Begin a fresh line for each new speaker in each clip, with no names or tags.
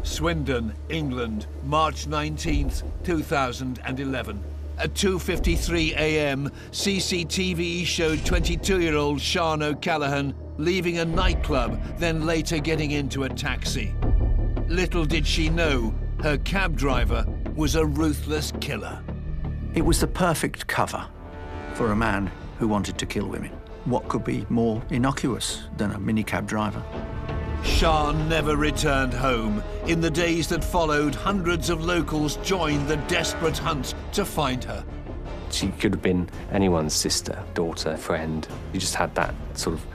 Swindon, England, March 19th, 2011. At 2:53 a.m, CCTV showed 22-year-old Sian O'Callaghan leaving a nightclub, then later getting into a taxi. Little did she know, her cab driver was a ruthless killer.
It was the perfect cover for a man who wanted to kill women. What could be more innocuous than a minicab driver?
Sian never returned home. In the days that followed, hundreds of locals joined the desperate hunt to find her.
She could have been anyone's sister, daughter, friend. You just had that sort of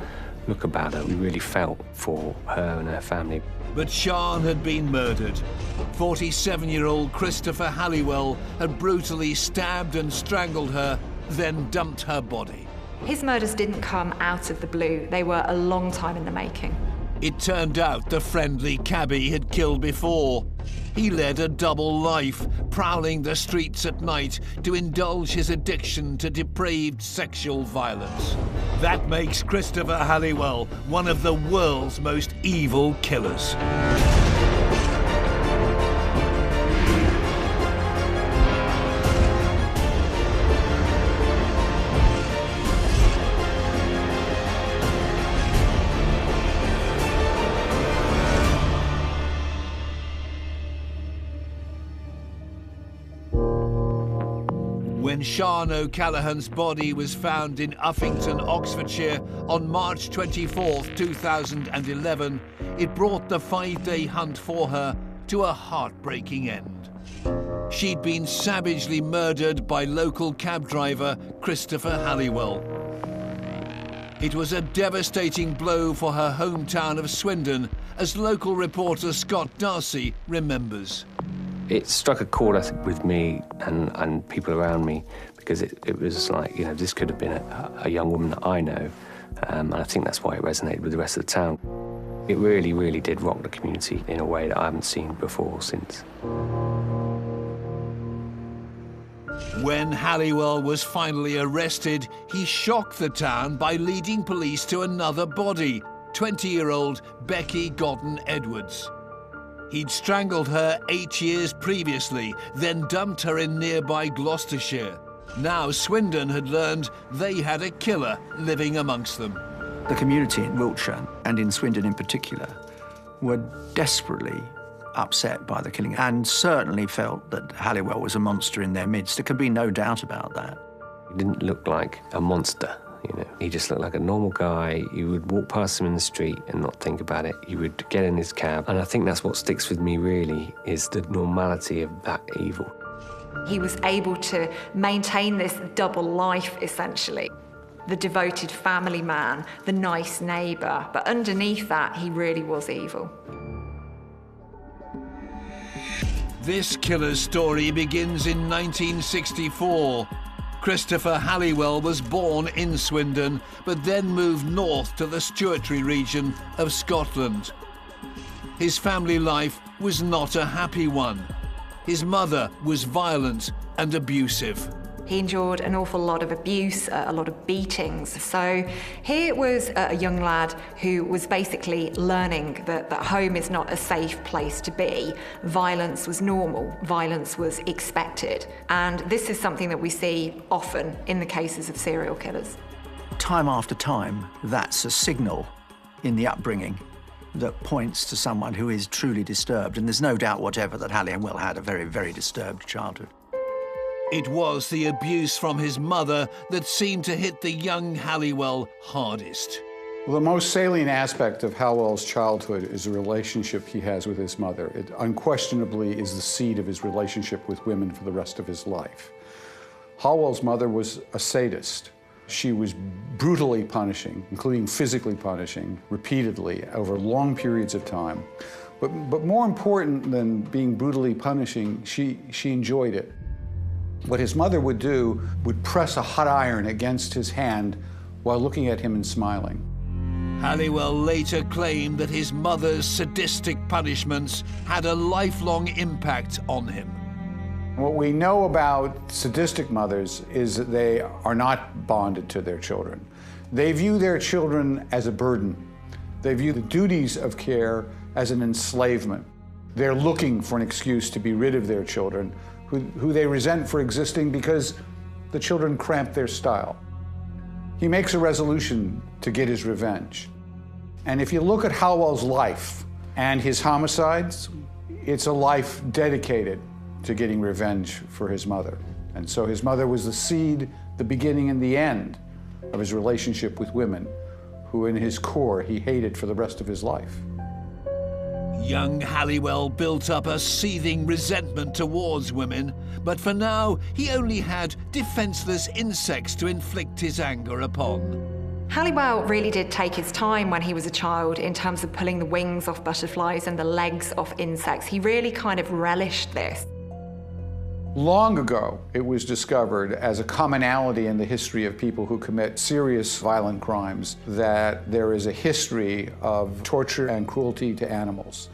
look about her. We really felt for her and her family.
But Sian had been murdered. 47-year-old Christopher Halliwell had brutally stabbed and strangled her, then dumped her body.
His murders didn't come out of the blue. They were a long time in the making.
It turned out the friendly cabbie had killed before. He led a double life, prowling the streets at night to indulge his addiction to depraved sexual violence. That makes Christopher Halliwell one of the world's most evil killers. When Sian O'Callaghan's body was found in Uffington, Oxfordshire on March 24, 2011, it brought the 5-day hunt for her to a heartbreaking end. She'd been savagely murdered by local cab driver Christopher Halliwell. It was a devastating blow for her hometown of Swindon, as local reporter Scott Darcy remembers.
It struck a chord, I think, with me and people around me, because it was like, you know, this could have been a young woman that I know, and I think that's why it resonated with the rest of the town. It really, really did rock the community in a way that I haven't seen before or since.
When Halliwell was finally arrested, he shocked the town by leading police to another body, 20-year-old Becky Godden Edwards. He'd strangled her 8 years previously, then dumped her in nearby Gloucestershire. Now Swindon had learned they had a killer living amongst them.
The community in Wiltshire, and in Swindon in particular, were desperately upset by the killing and certainly felt that Halliwell was a monster in their midst. There can be no doubt about that.
He didn't look like a monster. You know, he just looked like a normal guy. You would walk past him in the street and not think about it. You would get in his cab. And I think that's what sticks with me, really, is the normality of that evil.
He was able to maintain this double life, essentially. The devoted family man, the nice neighbour. But underneath that, he really was evil.
This killer's story begins in 1964. Christopher Halliwell was born in Swindon, but then moved north to the Stuartry region of Scotland. His family life was not a happy one. His mother was violent and abusive.
He endured an awful lot of abuse, a lot of beatings. So here was a young lad who was basically learning that home is not a safe place to be. Violence was normal, violence was expected. And this is something that we see often in the cases of serial killers.
Time after time, that's a signal in the upbringing that points to someone who is truly disturbed. And there's no doubt whatever that Halliwell had a very, very disturbed childhood.
It was the abuse from his mother that seemed to hit the young Halliwell hardest.
Well, the most salient aspect of Halliwell's childhood is the relationship he has with his mother. It unquestionably is the seed of his relationship with women for the rest of his life. Halliwell's mother was a sadist. She was brutally punishing, including physically punishing, repeatedly over long periods of time. But more important than being brutally punishing, she enjoyed it. What his mother would do would press a hot iron against his hand while looking at him and smiling.
Halliwell later claimed that his mother's sadistic punishments had a lifelong impact on him.
What we know about sadistic mothers is that they are not bonded to their children. They view their children as a burden. They view the duties of care as an enslavement. They're looking for an excuse to be rid of their children, who they resent for existing because the children cramp their style. He makes a resolution to get his revenge. And if you look at Halliwell's life and his homicides, it's a life dedicated to getting revenge for his mother. And so his mother was the seed, the beginning and the end of his relationship with women, who in his core he hated for the rest of his life.
Young Halliwell built up a seething resentment towards women, but for now he only had defenseless insects to inflict his anger upon.
Halliwell really did take his time when he was a child in terms of pulling the wings off butterflies and the legs off insects. He really kind of relished this.
Long ago, it was discovered as a commonality in the history of people who commit serious violent crimes that there is a history of torture and cruelty to animals.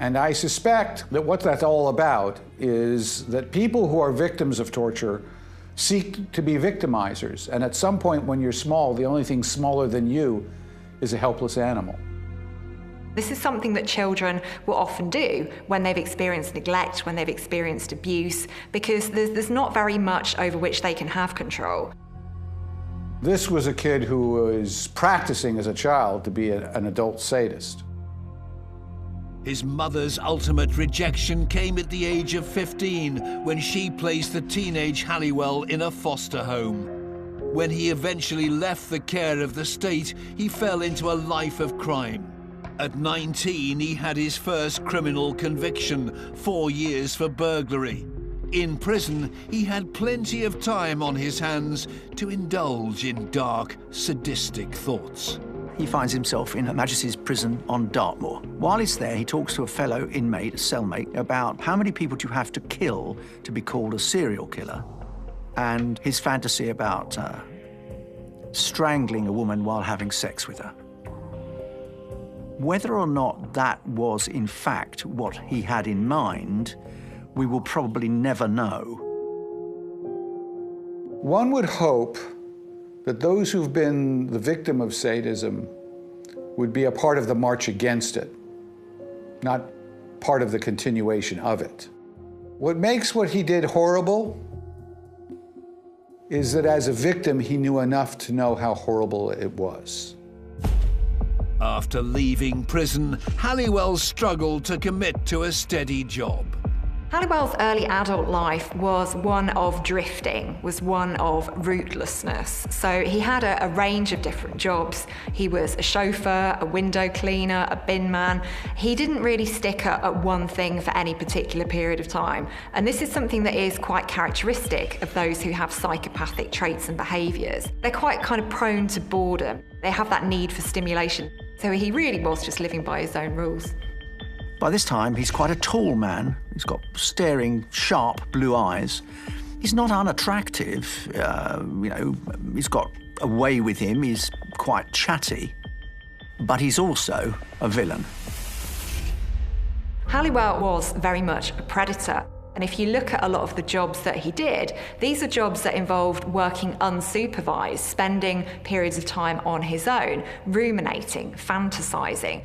And I suspect that what that's all about is that people who are victims of torture seek to be victimizers. And at some point when you're small, the only thing smaller than you is a helpless animal.
This is something that children will often do when they've experienced neglect, when they've experienced abuse, because there's not very much over which they can have control.
This was a kid who was practicing as a child to be an adult sadist.
His mother's ultimate rejection came at the age of 15 when she placed the teenage Halliwell in a foster home. When he eventually left the care of the state, he fell into a life of crime. At 19, he had his first criminal conviction, 4 years for burglary. In prison, he had plenty of time on his hands to indulge in dark, sadistic thoughts.
He finds himself in Her Majesty's prison on Dartmoor. While he's there, he talks to a fellow inmate, a cellmate, about how many people do you have to kill to be called a serial killer, and his fantasy about strangling a woman while having sex with her. Whether or not that was, in fact, what he had in mind, we will probably never know.
One would hope that those who've been the victim of sadism would be a part of the march against it, not part of the continuation of it. What makes what he did horrible is that as a victim, he knew enough to know how horrible it was.
After leaving prison, Halliwell struggled to commit to a steady job.
Halliwell's early adult life was one of drifting, was one of rootlessness. So he had a range of different jobs. He was a chauffeur, a window cleaner, a bin man. He didn't really stick at one thing for any particular period of time. And this is something that is quite characteristic of those who have psychopathic traits and behaviours. They're quite kind of prone to boredom. They have that need for stimulation. So he really was just living by his own rules.
By this time, he's quite a tall man. He's got staring, sharp blue eyes. He's not unattractive, he's got a way with him. He's quite chatty, but he's also a villain.
Halliwell was very much a predator. And if you look at a lot of the jobs that he did, these are jobs that involved working unsupervised, spending periods of time on his own, ruminating, fantasizing.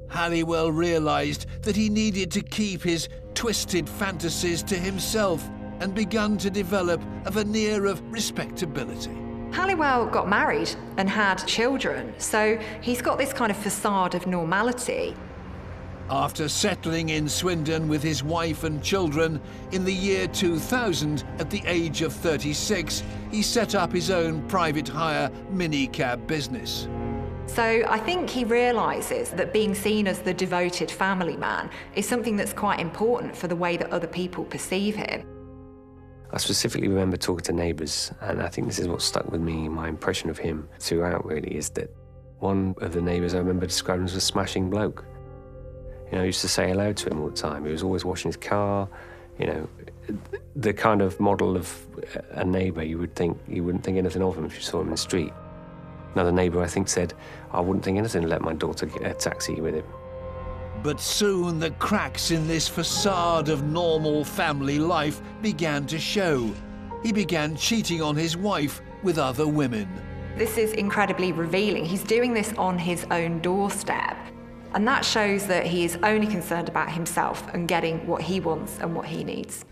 Halliwell realized that he needed to keep his twisted fantasies to himself and begun to develop a veneer of respectability.
Halliwell got married and had children, so he's got this kind of facade of normality.
After settling in Swindon with his wife and children, in the year 2000, at the age of 36, he set up his own private hire minicab business.
So I think he realises that being seen as the devoted family man is something that's quite important for the way that other people perceive him.
I specifically remember talking to neighbours, and I think this is what stuck with me. My impression of him throughout really is that one of the neighbours I remember describing as a smashing bloke. I used to say hello to him all the time. He was always washing his car, the kind of model of a neighbour you wouldn't think anything of him if you saw him in the street. Another neighbour, I think, said, I wouldn't think anything to let my daughter get a taxi with him.
But soon the cracks in this facade of normal family life began to show. He began cheating on his wife with other women.
This is incredibly revealing. He's doing this on his own doorstep. And that shows that he is only concerned about himself and getting what he wants and what he needs.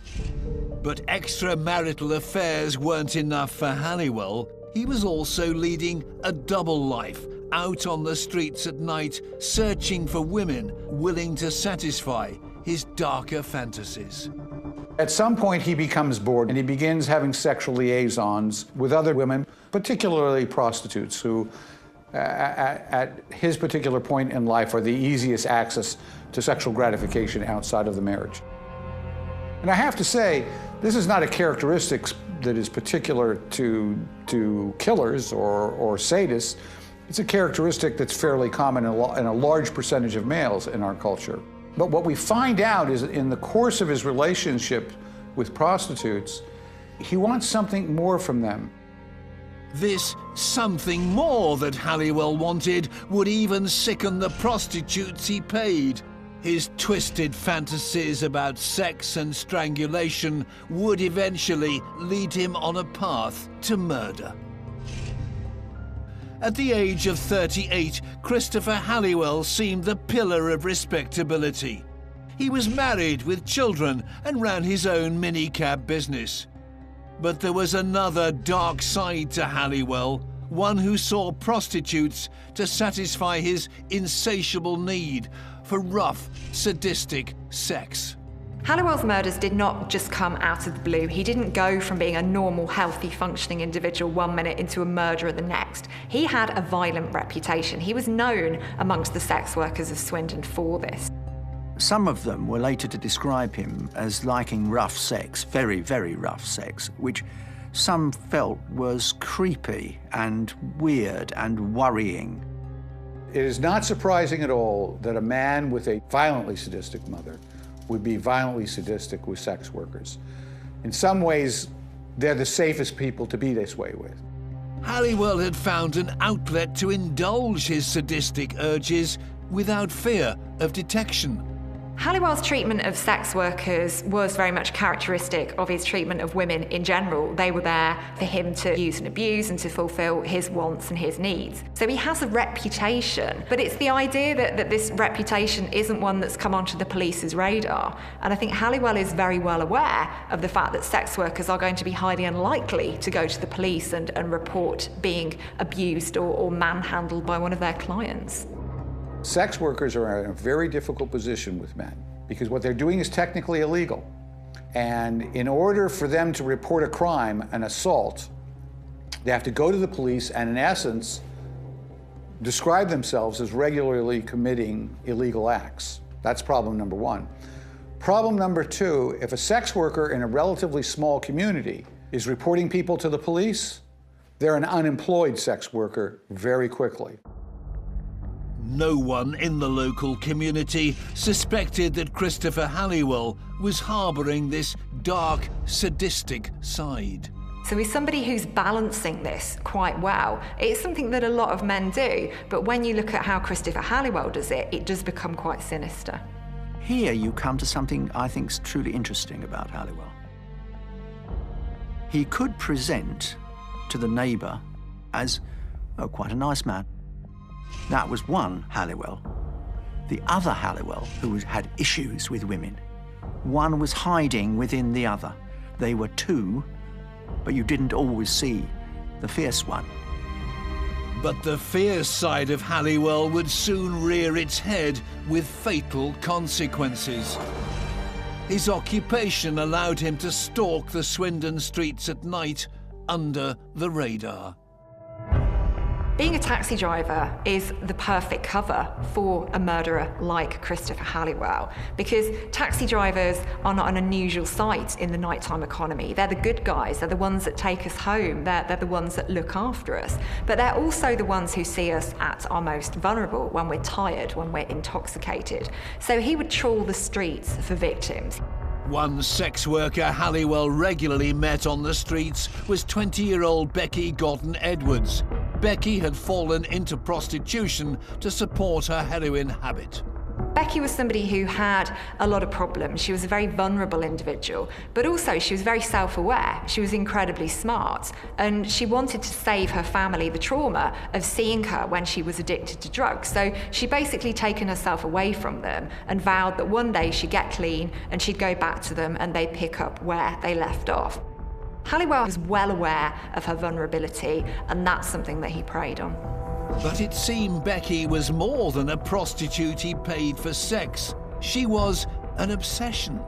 But extramarital affairs weren't enough for Halliwell. He was also leading a double life, out on the streets at night, searching for women willing to satisfy his darker fantasies.
At some point, he becomes bored and he begins having sexual liaisons with other women, particularly prostitutes, who at his particular point in life are the easiest access to sexual gratification outside of the marriage. And I have to say, this is not a characteristic that is particular to killers or sadists. It's a characteristic that's fairly common in a large percentage of males in our culture. But what we find out is that in the course of his relationship with prostitutes, he wants something more from them.
This something more that Halliwell wanted would even sicken the prostitutes he paid. His twisted fantasies about sex and strangulation would eventually lead him on a path to murder. At the age of 38, Christopher Halliwell seemed the pillar of respectability. He was married with children and ran his own minicab business. But there was another dark side to Halliwell, one who saw prostitutes to satisfy his insatiable need for rough, sadistic sex.
Halliwell's murders did not just come out of the blue. He didn't go from being a normal, healthy, functioning individual one minute into a murderer the next. He had a violent reputation. He was known amongst the sex workers of Swindon for this.
Some of them were later to describe him as liking rough sex, very, very rough sex, which some felt was creepy and weird and worrying.
It is not surprising at all that a man with a violently sadistic mother would be violently sadistic with sex workers. In some ways, they're the safest people to be this way with.
Halliwell had found an outlet to indulge his sadistic urges without fear of detection.
Halliwell's treatment of sex workers was very much characteristic of his treatment of women in general. They were there for him to use and abuse and to fulfill his wants and his needs. So he has a reputation, but it's the idea that this reputation isn't one that's come onto the police's radar. And I think Halliwell is very well aware of the fact that sex workers are going to be highly unlikely to go to the police and report being abused or manhandled by one of their clients.
Sex workers are in a very difficult position with men because what they're doing is technically illegal. And in order for them to report a crime, an assault, they have to go to the police and, in essence, describe themselves as regularly committing illegal acts. That's problem number one. Problem number two, if a sex worker in a relatively small community is reporting people to the police, they're an unemployed sex worker very quickly.
No one in the local community suspected that Christopher Halliwell was harbouring this dark, sadistic side.
So he's somebody who's balancing this quite well. It's something that a lot of men do, but when you look at how Christopher Halliwell does it, it does become quite sinister.
Here you come to something I think is truly interesting about Halliwell. He could present to the neighbour as, oh, quite a nice man. That was one Halliwell. The other Halliwell, who had issues with women, one was hiding within the other. They were two, but you didn't always see the fierce one.
But the fierce side of Halliwell would soon rear its head with fatal consequences. His occupation allowed him to stalk the Swindon streets at night under the radar.
Being a taxi driver is the perfect cover for a murderer like Christopher Halliwell, because taxi drivers are not an unusual sight in the nighttime economy. They're the good guys, they're the ones that take us home, they're the ones that look after us. But they're also the ones who see us at our most vulnerable, when we're tired, when we're intoxicated. So he would trawl the streets for victims.
One sex worker Halliwell regularly met on the streets was 20-year-old Becky Godden-Edwards. Becky had fallen into prostitution to support her heroin habit.
Becky was somebody who had a lot of problems. She was a very vulnerable individual, but also she was very self-aware. She was incredibly smart, and she wanted to save her family the trauma of seeing her when she was addicted to drugs. So she basically taken herself away from them and vowed that one day she'd get clean and she'd go back to them and they'd pick up where they left off. Halliwell was well aware of her vulnerability, and that's something that he preyed on.
But it seemed Becky was more than a prostitute he paid for sex. She was an obsession.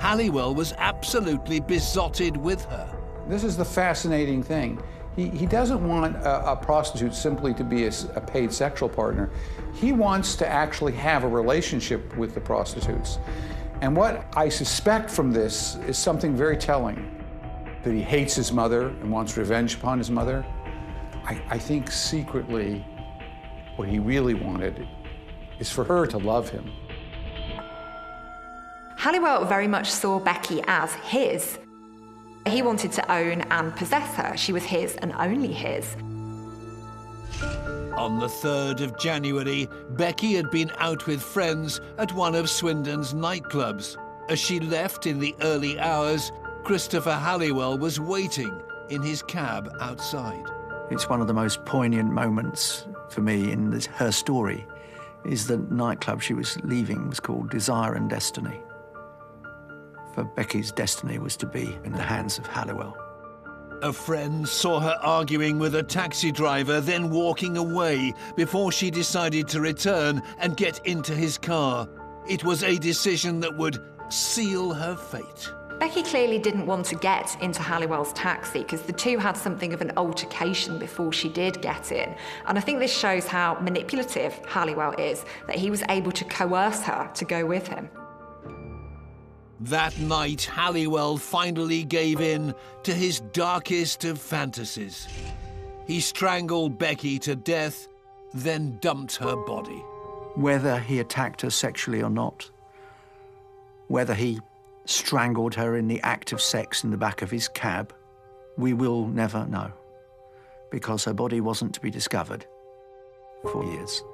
Halliwell was absolutely besotted with her.
This is the fascinating thing. He doesn't want a prostitute simply to be a paid sexual partner. He wants to actually have a relationship with the prostitutes. And what I suspect from this is something very telling, that he hates his mother and wants revenge upon his mother. I think secretly what he really wanted is for her to love him.
Halliwell very much saw Becky as his. He wanted to own and possess her. She was his and only his.
On the 3rd of January, Becky had been out with friends at one of Swindon's nightclubs. As she left in the early hours, Christopher Halliwell was waiting in his cab outside.
It's one of the most poignant moments for me in her story, is the nightclub she was leaving was called Desire and Destiny. For Becky's destiny was to be in the hands of Halliwell.
A friend saw her arguing with a taxi driver, then walking away before she decided to return and get into his car. It was a decision that would seal her fate.
Becky clearly didn't want to get into Halliwell's taxi because the two had something of an altercation before she did get in. And I think this shows how manipulative Halliwell is, that he was able to coerce her to go with him.
That night, Halliwell finally gave in to his darkest of fantasies. He strangled Becky to death, then dumped her body.
Whether he attacked her sexually or not, whether he strangled her in the act of sex in the back of his cab, we will never know, because her body wasn't to be discovered for years.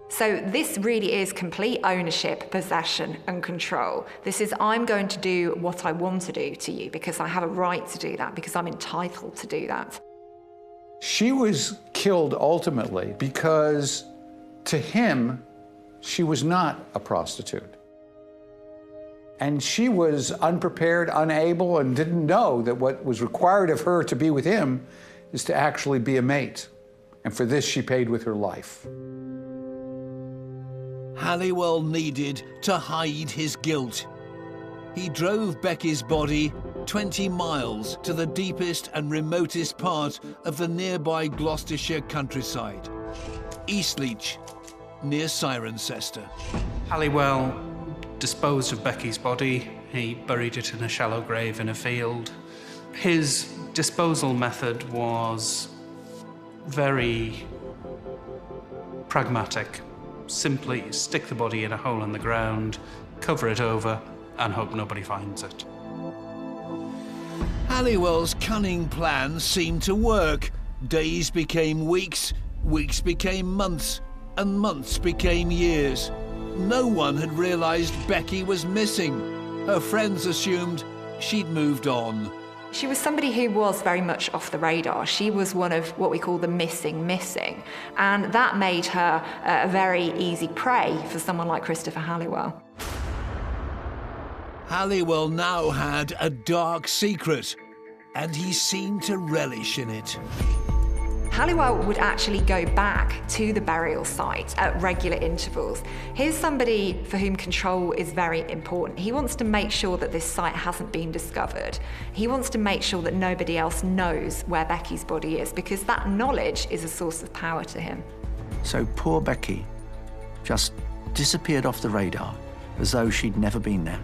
So this really is complete ownership, possession, and control. This is, I'm going to do what I want to do to you because I have a right to do that, because I'm entitled to do that.
She was killed ultimately because, to him, she was not a prostitute. And she was unprepared, unable, and didn't know that what was required of her to be with him is to actually be a mate. And for this, she paid with her life.
Halliwell needed to hide his guilt. He drove Becky's body 20 miles to the deepest and remotest part of the nearby Gloucestershire countryside, Eastleach, near Cirencester.
Halliwell disposed of Becky's body. He buried it in a shallow grave in a field. His disposal method was very pragmatic. Simply stick the body in a hole in the ground, cover it over, and hope nobody finds it.
Halliwell's cunning plan seemed to work. Days became weeks, weeks became months, and months became years. No one had realized Becky was missing. Her friends assumed she'd moved on.
She was somebody who was very much off the radar. She was one of what we call the missing, and that made her a very easy prey for someone like Christopher Halliwell.
Halliwell now had a dark secret, and he seemed to relish in it.
Halliwell would actually go back to the burial site at regular intervals. Here's somebody for whom control is very important. He wants to make sure that this site hasn't been discovered. He wants to make sure that nobody else knows where Becky's body is, because that knowledge is a source of power to him.
So poor Becky just disappeared off the radar as though she'd never been there.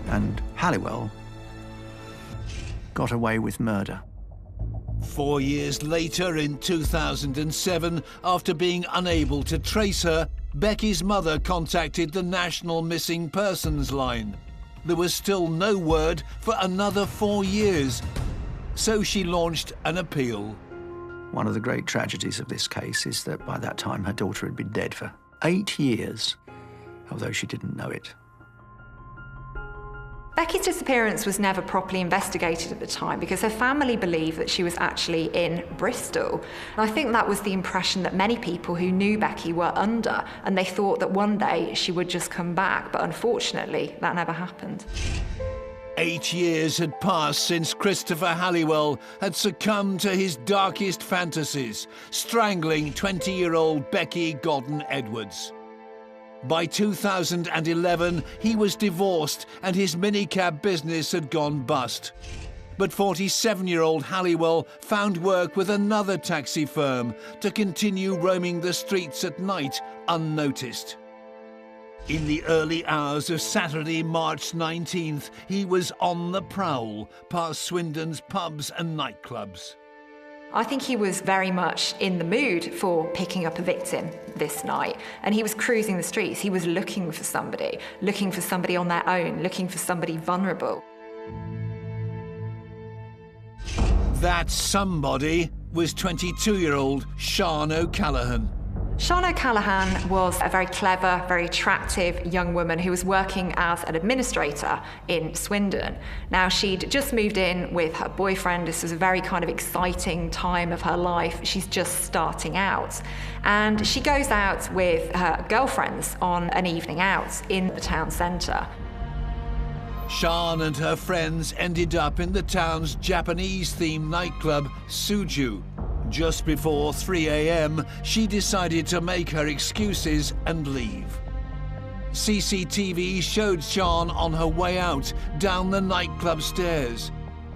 And Halliwell got away with murder.
4 years later, in 2007, after being unable to trace her, Becky's mother contacted the National Missing Persons Line. There was still no word for another 4 years, so she launched an appeal.
One of the great tragedies of this case is that by that time her daughter had been dead for 8 years. although she didn't know it.
Becky's disappearance was never properly investigated at the time because her family believed that she was actually in Bristol. And I think that was the impression that many people who knew Becky were under, and they thought that one day she would just come back, but unfortunately that never happened.
8 years had passed since Christopher Halliwell had succumbed to his darkest fantasies, strangling 20-year-old Becky Godden Edwards. By 2011, he was divorced and his minicab business had gone bust. But 47-year-old Halliwell found work with another taxi firm to continue roaming the streets at night unnoticed. In the early hours of Saturday, March 19th, he was on the prowl past Swindon's pubs and nightclubs.
I think he was very much in the mood for picking up a victim this night, and he was cruising the streets. He was looking for somebody on their own, looking for somebody vulnerable.
That somebody was 22-year-old Sian O'Callaghan.
Sian O'Callaghan was a very clever, very attractive young woman who was working as an administrator in Swindon. Now, she'd just moved in with her boyfriend. This was a very kind of exciting time of her life. She's just starting out. And she goes out with her girlfriends on an evening out in the town centre.
Sian and her friends ended up in the town's Japanese-themed nightclub, Suju. Just before 3 a.m, she decided to make her excuses and leave. CCTV showed Sian on her way out down the nightclub stairs.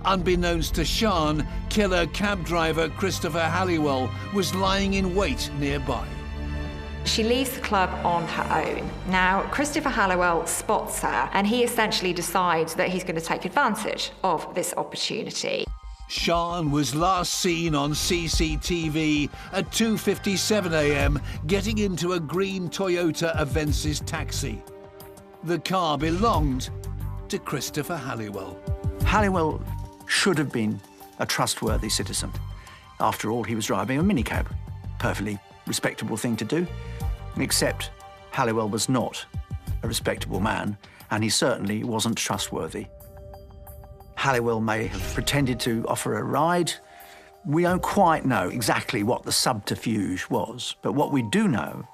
Unbeknownst to Sian, killer cab driver Christopher Halliwell was lying in wait nearby.
She leaves the club on her own. Now, Christopher Halliwell spots her, and he essentially decides that he's going to take advantage of this opportunity.
Sian was last seen on CCTV at 2:57 a.m. getting into a green Toyota Avensis taxi. The car belonged to Christopher Halliwell.
Halliwell should have been a trustworthy citizen. After all, he was driving a minicab. Perfectly respectable thing to do, except Halliwell was not a respectable man, and he certainly wasn't trustworthy. Halliwell may have pretended to offer a ride. We don't quite know exactly what the subterfuge was, but what we do know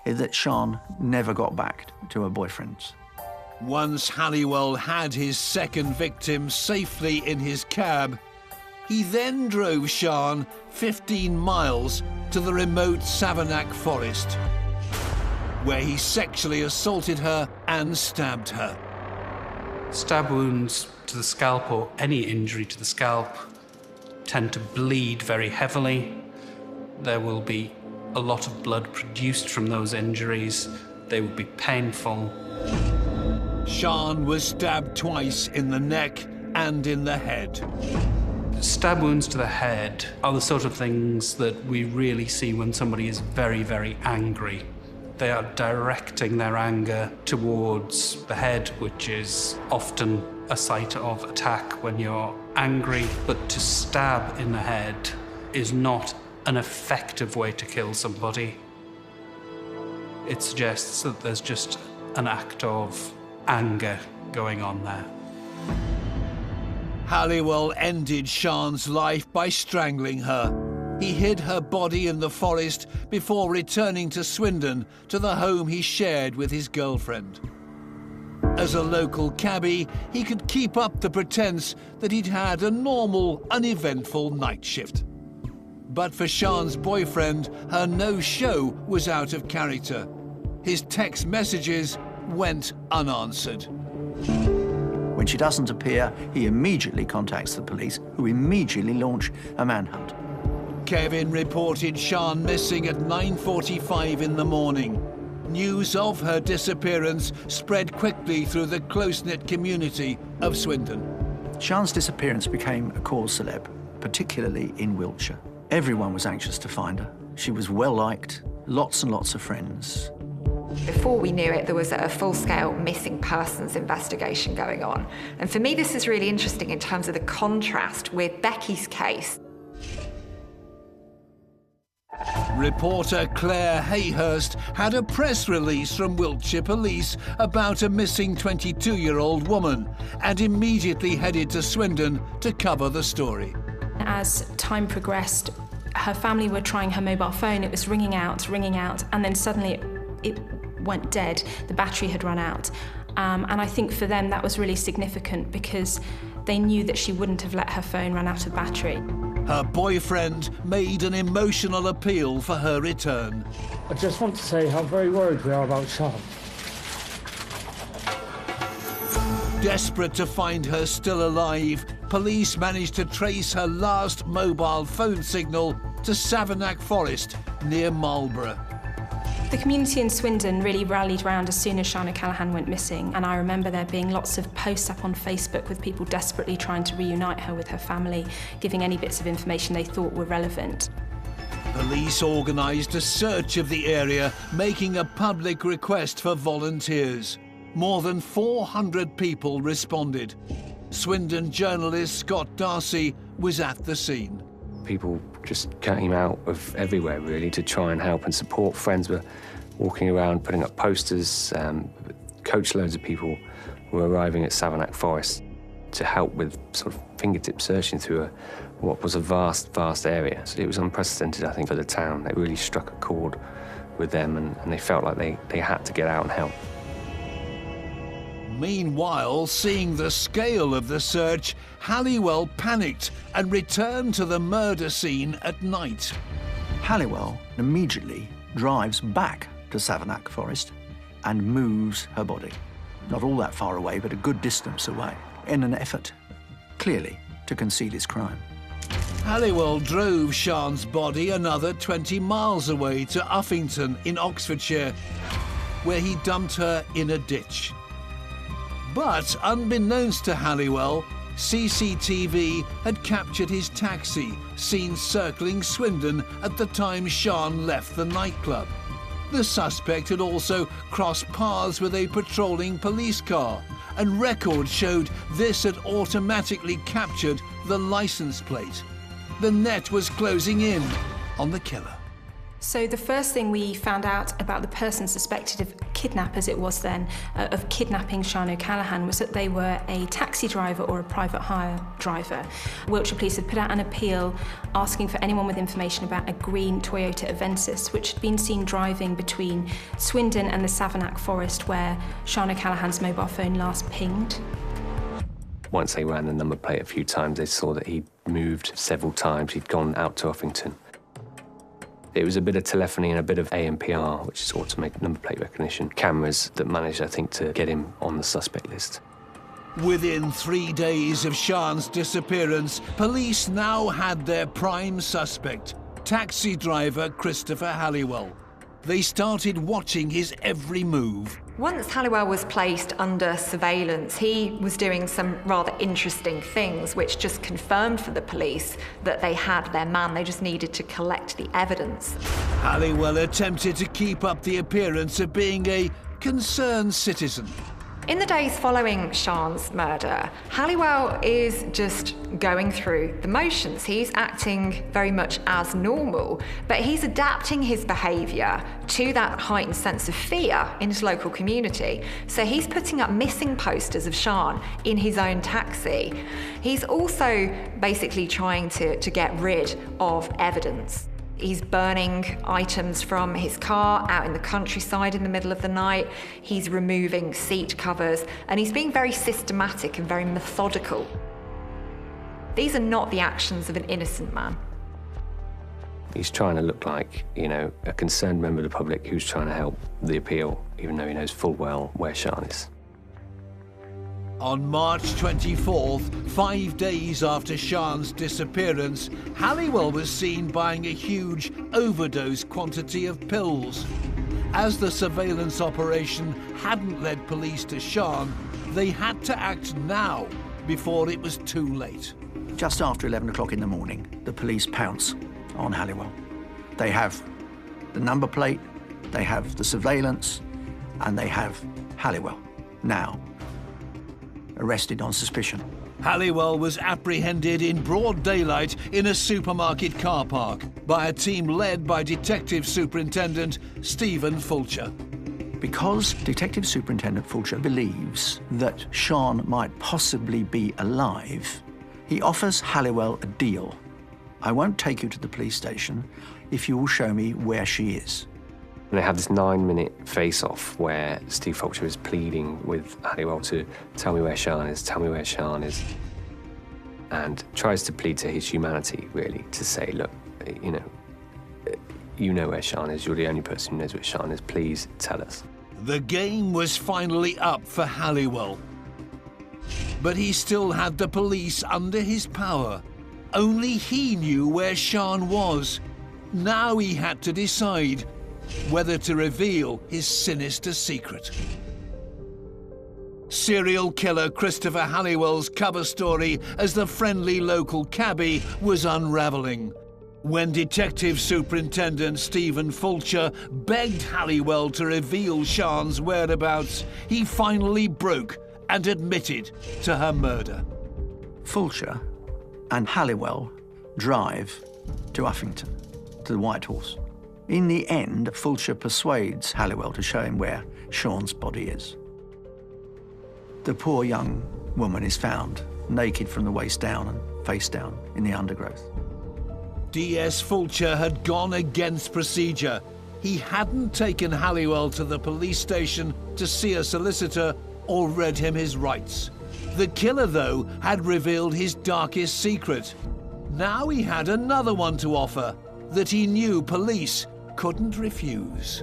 is that Sian never got back to her boyfriends.
Once Halliwell had his second victim safely in his cab, he then drove Sian 15 miles to the remote Savernake forest, where he sexually assaulted her and stabbed her.
Stab wounds to the scalp, or any injury to the scalp, tend to bleed very heavily. There will be a lot of blood produced from those injuries. They will be painful.
Sian was stabbed twice in the neck and in the head.
Stab wounds to the head are the sort of things that we really see when somebody is very, very angry. They are directing their anger towards the head, which is often a site of attack when you're angry. But to stab in the head is not an effective way to kill somebody. It suggests that there's just an act of anger going on there.
Halliwell ended Sian's life by strangling her. He hid her body in the forest before returning to Swindon, to the home he shared with his girlfriend. As a local cabbie, he could keep up the pretense that he'd had a normal, uneventful night shift. But for Sian's boyfriend, her no-show was out of character. His text messages went unanswered.
When she doesn't appear, he immediately contacts the police, who immediately launch a manhunt.
Kevin reported Sian missing at 9:45 in the morning. News of her disappearance spread quickly through the close-knit community of Swindon.
Sian's disappearance became a cause célèbre, particularly in Wiltshire. Everyone was anxious to find her. She was well-liked, lots and lots of friends.
Before we knew it, there was a full-scale missing persons investigation going on. And for me, this is really interesting in terms of the contrast with Becky's case.
Reporter Claire Hayhurst had a press release from Wiltshire Police about a missing 22-year-old woman and immediately headed to Swindon to cover the story.
As time progressed, her family were trying her mobile phone. It was ringing out, and then suddenly it went dead. The battery had run out. And I think for them that was really significant because they knew that she wouldn't have let her phone run out of battery.
Her boyfriend made an emotional appeal for her return.
I just want to say how very worried we are about Sean.
Desperate to find her still alive, police managed to trace her last mobile phone signal to Savernake Forest near Marlborough.
The community in Swindon really rallied round as soon as Sian O'Callaghan went missing, and I remember there being lots of posts up on Facebook with people desperately trying to reunite her with her family, giving any bits of information they thought were relevant.
Police organised a search of the area, making a public request for volunteers. More than 400 people responded. Swindon journalist Scott Darcy was at the scene.
People just came out of everywhere, really, to try and help and support. Friends were walking around, putting up posters. Coachloads of people were arriving at Savernake Forest to help with sort of fingertip searching through what was a vast, vast area. So it was unprecedented, I think, for the town. It really struck a chord with them, and they felt like they had to get out and help.
Meanwhile, seeing the scale of the search, Halliwell panicked and returned to the murder scene at night.
Halliwell immediately drives back to Savernake Forest and moves her body. Not all that far away, but a good distance away, in an effort, clearly, to conceal his crime.
Halliwell drove Sian's body another 20 miles away to Uffington in Oxfordshire, where he dumped her in a ditch. But unbeknownst to Halliwell, CCTV had captured his taxi, seen circling Swindon at the time Sian left the nightclub. The suspect had also crossed paths with a patrolling police car, and records showed this had automatically captured the license plate. The net was closing in on the killer.
So the first thing we found out about the person suspected of kidnap, as it was then, of kidnapping Sian O'Callaghan, was that they were a taxi driver or a private hire driver. Wiltshire Police had put out an appeal asking for anyone with information about a green Toyota Avensis, which had been seen driving between Swindon and the Savernake Forest, where Sian O'Callaghan's mobile phone last pinged.
Once they ran the number plate a few times, they saw that he'd moved several times. He'd gone out to Uffington. It was a bit of telephony and a bit of ANPR, which is automated number plate recognition cameras, that managed, I think, to get him on the suspect list.
Within 3 days of Sian's disappearance, police now had their prime suspect, taxi driver Christopher Halliwell. They started watching his every move.
Once Halliwell was placed under surveillance, he was doing some rather interesting things, which just confirmed for the police that they had their man. They just needed to collect the evidence.
Halliwell attempted to keep up the appearance of being a concerned citizen.
In the days following Sian's murder, Halliwell is just going through the motions. He's acting very much as normal, but he's adapting his behaviour to that heightened sense of fear in his local community. So he's putting up missing posters of Sian in his own taxi. He's also basically trying to get rid of evidence. He's burning items from his car out in the countryside in the middle of the night. He's removing seat covers, and he's being very systematic and very methodical. These are not the actions of an innocent man.
He's trying to look like, you know, a concerned member of the public who's trying to help the appeal, even though he knows full well where Sian is.
On March 24th, 5 days after Sian's disappearance, Halliwell was seen buying a huge overdose quantity of pills. As the surveillance operation hadn't led police to Sian, they had to act now before it was too late.
Just after 11 o'clock in the morning, the police pounce on Halliwell. They have the number plate, they have the surveillance, and they have Halliwell now arrested on suspicion.
Halliwell was apprehended in broad daylight in a supermarket car park by a team led by Detective Superintendent Steve Fulcher.
Because Detective Superintendent Fulcher believes that Sian might possibly be alive, he offers Halliwell a deal. I won't take you to the police station if you will show me where she is.
And they have this 9-minute face-off where Steve Fulcher is pleading with Halliwell to tell me where Sian is, tell me where Sian is. And tries to plead to his humanity, really, to say, look, you know where Sian is, you're the only person who knows where Sian is, please tell us.
The game was finally up for Halliwell. But he still had the police under his power. Only he knew where Sian was. Now he had to decide whether to reveal his sinister secret. Serial killer Christopher Halliwell's cover story as the friendly local cabbie was unraveling. When Detective Superintendent Steve Fulcher begged Halliwell to reveal Sian's whereabouts, he finally broke and admitted to her murder.
Fulcher and Halliwell drive to Uffington, to the White Horse. In the end, Fulcher persuades Halliwell to show him where Sian's body is. The poor young woman is found, naked from the waist down and face down in the undergrowth.
DS Fulcher had gone against procedure. He hadn't taken Halliwell to the police station to see a solicitor or read him his rights. The killer, though, had revealed his darkest secret. Now he had another one to offer that he knew police couldn't refuse.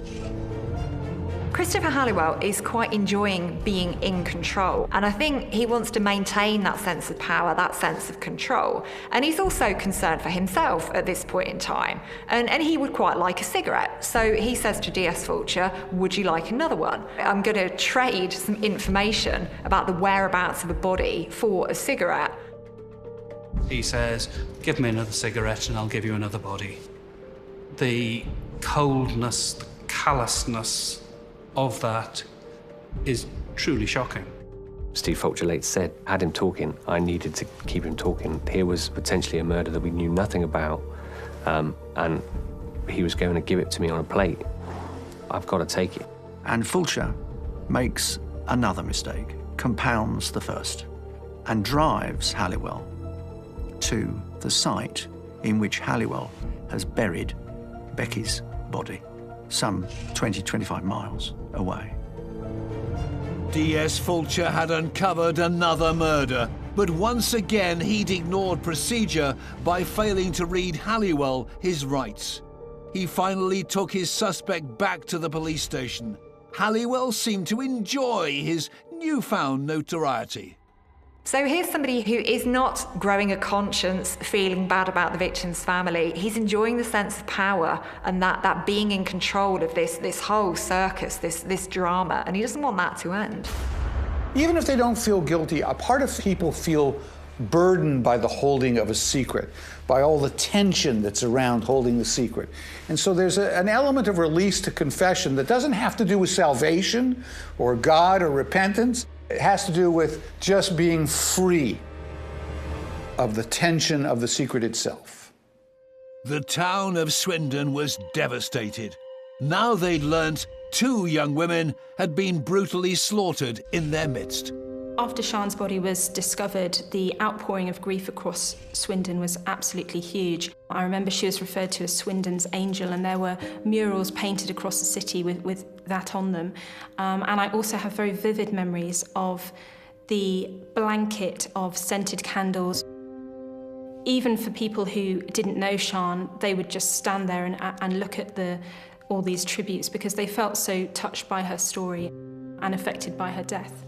Christopher Halliwell is quite enjoying being in control, and I think he wants to maintain that sense of power, that sense of control. And he's also concerned for himself at this point in time, and he would quite like a cigarette. So he says to DS Fulcher, would you like another one? I'm going to trade some information about the whereabouts of a body for a cigarette.
He says, give me another cigarette and I'll give you another body. The coldness, the callousness of that is truly shocking.
Steve Fulcher later said, had him talking, I needed to keep him talking. Here was potentially a murder that we knew nothing about, and he was going to give it to me on a plate. I've got to take it.
And Fulcher makes another mistake, compounds the first, and drives Halliwell to the site in which Halliwell has buried Becky's body, some 20-25 miles away.
DS Fulcher had uncovered another murder, but once again he'd ignored procedure by failing to read Halliwell his rights. He finally took his suspect back to the police station. Halliwell seemed to enjoy his newfound notoriety.
So here's somebody who is not growing a conscience, feeling bad about the victim's family. He's enjoying the sense of power and that being in control of this whole circus, this drama, and he doesn't want that to end.
Even if they don't feel guilty, a part of people feel burdened by the holding of a secret, by all the tension that's around holding the secret. And so there's an element of release to confession that doesn't have to do with salvation or God or repentance. It has to do with just being free of the tension of the secret itself.
The town of Swindon was devastated. Now they'd learnt 2 young women had been brutally slaughtered in their midst.
After Sian's body was discovered, the outpouring of grief across Swindon was absolutely huge. I remember she was referred to as Swindon's angel, and there were murals painted across the city with that on them. And I also have very vivid memories of the blanket of scented candles. Even for people who didn't know Sian, they would just stand there and look at all these tributes because they felt so touched by her story and affected by her death.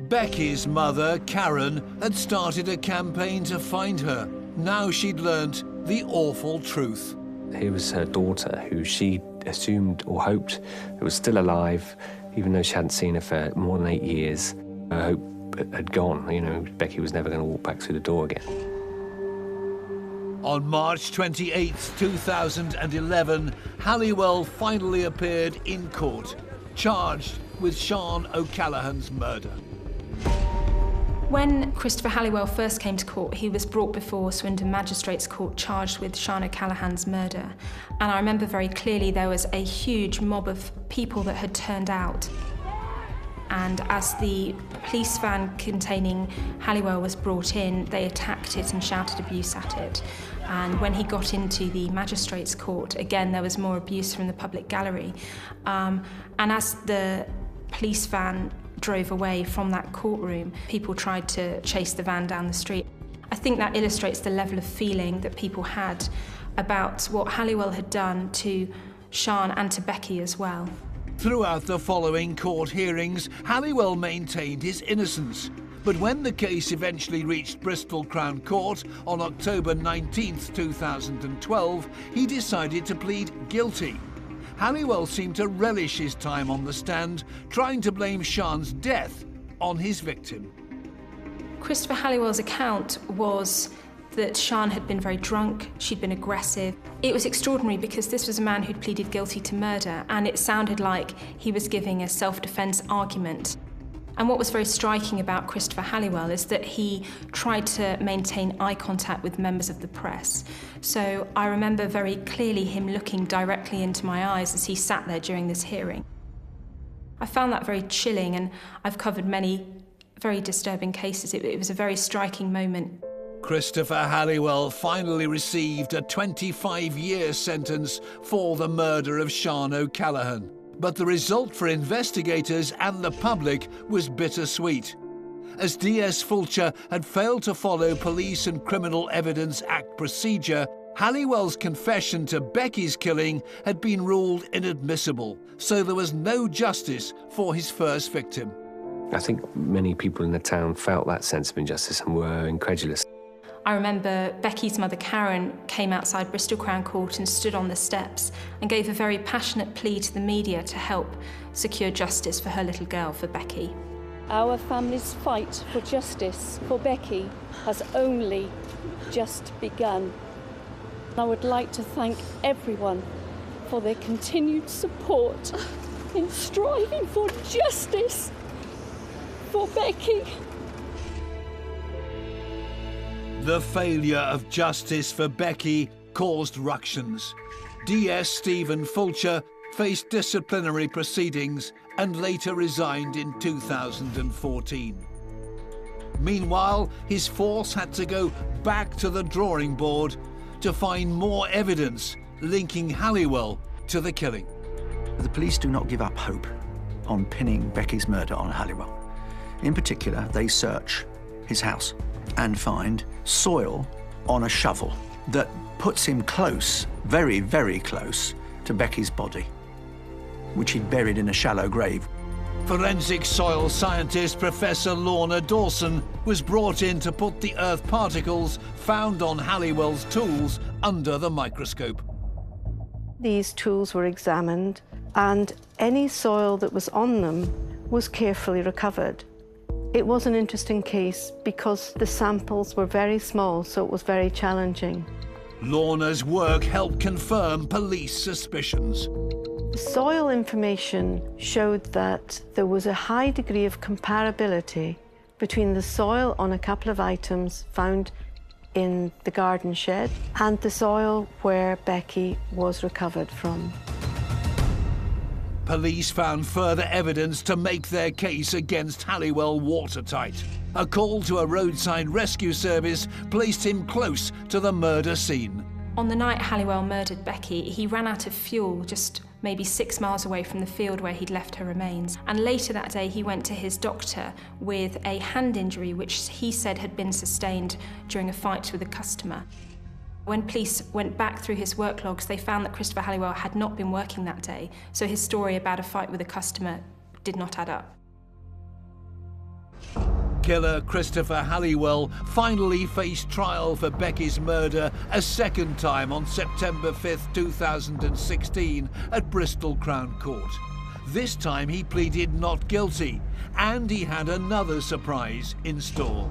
Becky's mother, Karen, had started a campaign to find her. Now she'd learnt the awful truth.
Here was her daughter, who she assumed or hoped was still alive, even though she hadn't seen her for more than 8 years. Her hope had gone. You know, Becky was never going to walk back through the door again.
On March 28, 2011, Halliwell finally appeared in court, charged with Sian O'Callaghan's murder.
When Christopher Halliwell first came to court, he was brought before Swindon Magistrates Court charged with Sian O'Callaghan's murder. And I remember very clearly there was a huge mob of people that had turned out. And as the police van containing Halliwell was brought in, they attacked it and shouted abuse at it. And when he got into the magistrates' court, again, there was more abuse from the public gallery. And as the police van drove away from that courtroom, people tried to chase the van down the street. I think that illustrates the level of feeling that people had about what Halliwell had done to Sian and to Becky as well.
Throughout the following court hearings, Halliwell maintained his innocence. But when the case eventually reached Bristol Crown Court on October 19, 2012, he decided to plead guilty. Halliwell seemed to relish his time on the stand, trying to blame Sian's death on his victim.
Christopher Halliwell's account was that Sian had been very drunk, she'd been aggressive. It was extraordinary because this was a man who'd pleaded guilty to murder, and it sounded like he was giving a self-defense argument. And what was very striking about Christopher Halliwell is that he tried to maintain eye contact with members of the press. So I remember very clearly him looking directly into my eyes as he sat there during this hearing. I found that very chilling, and I've covered many very disturbing cases. It was a very striking moment.
Christopher Halliwell finally received a 25-year sentence for the murder of Sian O'Callaghan. But the result for investigators and the public was bittersweet, as DS Fulcher had failed to follow Police and Criminal Evidence Act procedure. Halliwell's confession to Becky's killing had been ruled inadmissible, so there was no justice for his first victim.
I think many people in the town felt that sense of injustice and were incredulous.
I remember Becky's mother, Karen, came outside Bristol Crown Court and stood on the steps and gave a very passionate plea to the media to help secure justice for her little girl, for Becky.
Our family's fight for justice for Becky has only just begun. I would like to thank everyone for their continued support in striving for justice for Becky.
The failure of justice for Becky caused ructions. DS Stephen Fulcher faced disciplinary proceedings and later resigned in 2014. Meanwhile, his force had to go back to the drawing board to find more evidence linking Halliwell to the killing.
The police do not give up hope on pinning Becky's murder on Halliwell. In particular, they search his house and find soil on a shovel that puts him close, very, very close, to Becky's body, which he'd buried in a shallow grave.
Forensic soil scientist Professor Lorna Dawson was brought in to put the earth particles found on Halliwell's tools under the microscope.
These tools were examined, and any soil that was on them was carefully recovered. It was an interesting case because the samples were very small, so it was very challenging.
Lorna's work helped confirm police suspicions.
The soil information showed that there was a high degree of comparability between the soil on a couple of items found in the garden shed and the soil where Becky was recovered from.
Police found further evidence to make their case against Halliwell watertight. A call to a roadside rescue service placed him close to the murder scene.
On the night Halliwell murdered Becky, he ran out of fuel just maybe 6 miles away from the field where he'd left her remains. And later that day, he went to his doctor with a hand injury, which he said had been sustained during a fight with a customer. When police went back through his work logs, they found that Christopher Halliwell had not been working that day, so his story about a fight with a customer did not add up.
Killer Christopher Halliwell finally faced trial for Becky's murder a second time on September 5th, 2016 at Bristol Crown Court. This time he pleaded not guilty, and he had another surprise in store.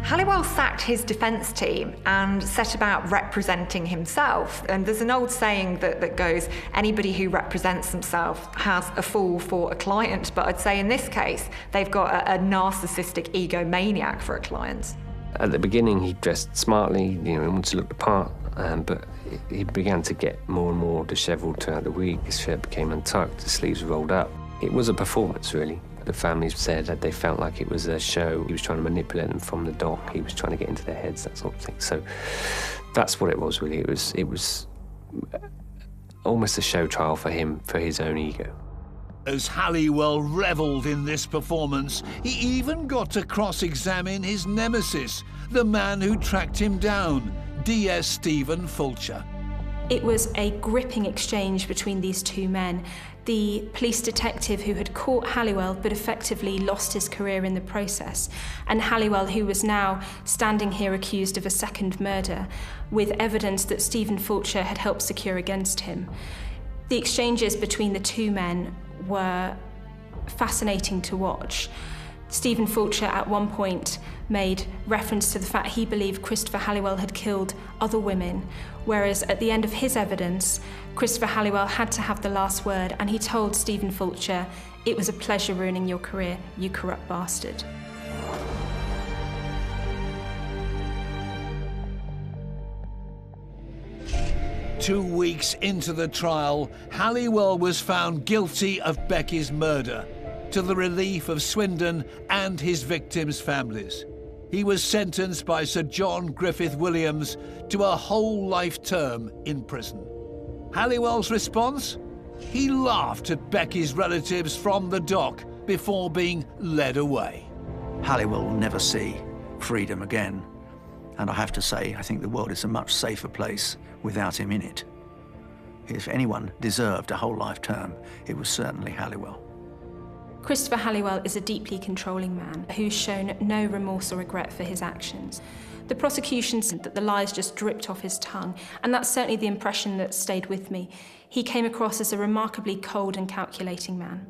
Halliwell sacked his defence team and set about representing himself. And there's an old saying that goes, anybody who represents themselves has a fool for a client. But I'd say in this case, they've got a narcissistic egomaniac for a client.
At the beginning, he dressed smartly, he wanted to look the part, but he began to get more and more dishevelled throughout the week. His shirt became untucked, his sleeves rolled up. It was a performance, really. The families said that they felt like it was a show. He was trying to manipulate them from the dock. He was trying to get into their heads, that sort of thing. So that's what it was, really. It was almost a show trial for him, for his own ego.
As Halliwell revelled in this performance, he even got to cross-examine his nemesis, the man who tracked him down, DS Stephen Fulcher.
It was a gripping exchange between these two men. The police detective who had caught Halliwell but effectively lost his career in the process, and Halliwell, who was now standing here accused of a second murder, with evidence that Stephen Fulcher had helped secure against him. The exchanges between the two men were fascinating to watch. Stephen Fulcher at one point made reference to the fact he believed Christopher Halliwell had killed other women, whereas at the end of his evidence, Christopher Halliwell had to have the last word, and he told Stephen Fulcher, "It was a pleasure ruining your career, you corrupt bastard."
Two weeks into the trial, Halliwell was found guilty of Becky's murder, to the relief of Swindon and his victims' families. He was sentenced by Sir John Griffith Williams to a whole life term in prison. Halliwell's response? He laughed at Becky's relatives from the dock before being led away.
Halliwell will never see freedom again. And I have to say, I think the world is a much safer place without him in it. If anyone deserved a whole life term, it was certainly Halliwell.
Christopher Halliwell is a deeply controlling man who's shown no remorse or regret for his actions. The prosecution said that the lies just dripped off his tongue, and that's certainly the impression that stayed with me. He came across as a remarkably cold and calculating man.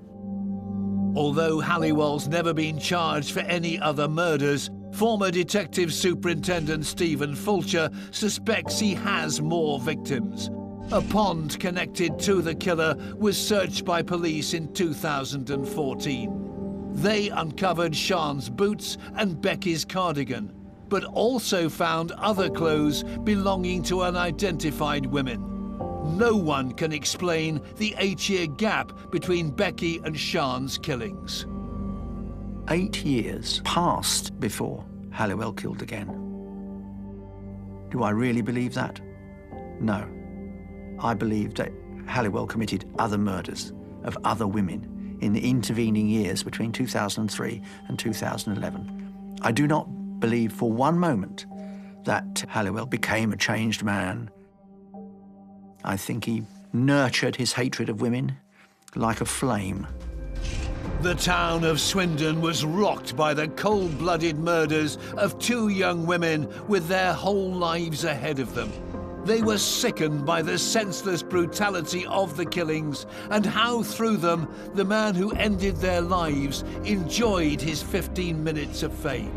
Although Halliwell's never been charged for any other murders, former Detective Superintendent Stephen Fulcher suspects he has more victims. A pond connected to the killer was searched by police in 2014. They uncovered Sian's boots and Becky's cardigan, but also found other clothes belonging to unidentified women. No one can explain the 8-year gap between Becky and Sian's killings.
8 years passed before Halliwell killed again. Do I really believe that? No. I believe that Halliwell committed other murders of other women in the intervening years between 2003 and 2011. I do not believe for one moment that Halliwell became a changed man. I think he nurtured his hatred of women like a flame.
The town of Swindon was rocked by the cold-blooded murders of 2 young women with their whole lives ahead of them. They were sickened by the senseless brutality of the killings and how through them the man who ended their lives enjoyed his 15 minutes of fame.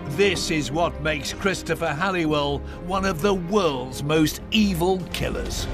This is what makes Christopher Halliwell one of the world's most evil killers.